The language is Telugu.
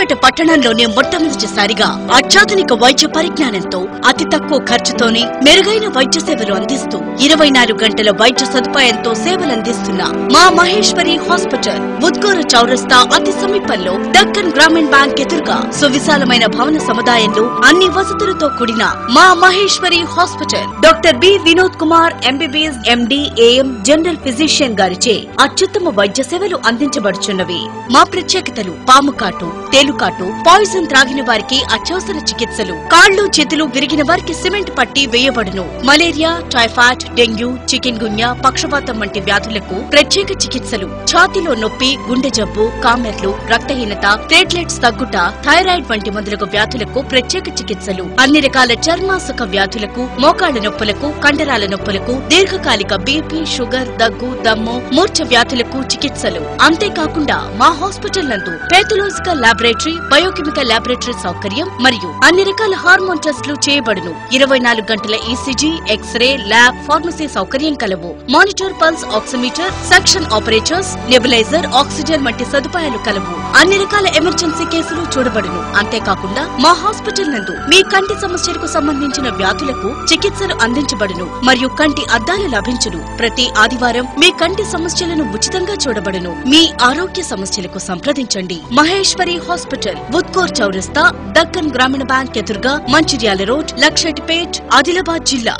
సిద్దిపేట పట్టణంలోనే మొట్టమొదటిసారిగా అత్యాధునిక వైద్య పరిజ్ఞానంతో అతి తక్కువ ఖర్చుతోనే మెరుగైన వైద్య సేవలు అందిస్తూ 24 గంటల వైద్య సదుపాయంతో సేవలందిస్తున్న మా మహేశ్వరి హాస్పిటల్ ఉద్గూరు చౌరస్తా అతి సమీపంలో దక్కన్ గ్రామీణ బ్యాంక్ ఎదురుగా సువిశాలమైన భవన సముదాయంలో అన్ని వసతులతో కూడిన మా Maheshwari hospital doctor B Vinod Kumar MBBS MD AM general physician గారిచే అత్యుత్తమ వైద్య సేవలు అందించబడుచున్నవి. మా ప్రత్యేకతలు పాముకాటు, తేలుకాటు, పాయిజన్ త్రాగిన వారికి అత్యవసర చికిత్సలు, కాళ్లు చేతులు విరిగిన వారికి సిమెంట్ పట్టి వేయబడును. మలేరియా, టైఫాయిడ్, డెంగ్యూ, చికెన్ గున్యా, పక్షపాతం వంటి వ్యాధులకు ప్రత్యేక చికిత్సలు, ఛాతీలో నొప్పి, గుండె జబ్బు, కామెర్లు, రక్తహీనత, ప్లేట్లెట్స్ తగ్గుట, థైరాయిడ్ వంటి మొదలగు వ్యాధులకు ప్రత్యేక చికిత్సలు, అన్ని రకాల చర్మాసక వ్యాధులకు, మోకాళ్ల నొప్పులకు, కండరాల నొప్పులకు, దీర్ఘకాలిక బీపీ, షుగర్, దగ్గు, దమ్ము, మూర్ఛ వ్యాధులకు చికిత్సలు. అంతేకాకుండా మా హాస్పిటల్ నందు పేథలాజికల్ ల్యాబొరేటరీ, బయోకెమికల్ ల్యాబొరేటరీ సౌకర్యం మరియు అన్ని రకాల హార్మోన్ టెస్టులు చేయబడును. 24 గంటల ఈసీజీ, ఎక్స్రే, ల్యాబ్, ఫార్మసీ సౌకర్యం కలవు. Monitor, pulse oximeter, suction operators, nebuliser, oxygen వంటి సదుపాయాలు కలవు. అన్ని రకాల ఎమర్జెన్సీ కేసులు చూడబడును. అంతేకాకుండా మా హాస్పిటల్ నందు మీ కంటి సమస్యలకు సంబంధించిన వ్యాధులకు చికిత్సలు అందించబడును మరియు కంటి అద్దాలు లభించును. ప్రతి ఆదివారం మీ కంటి సమస్యలను ఉచితంగా చూడబడును. మీ ఆరోగ్య సమస్యలకు సంప్రదించండి. మహేశ్వరి హాస్పిటల్, ఉద్గూర్ చౌరస్తా, దక్కన్ గ్రామీణ బ్యాంక్ ఎదురుగా, మంచిర్యాల రోడ్, లక్షెట్టిపేట్, ఆదిలాబాద్ జిల్లా.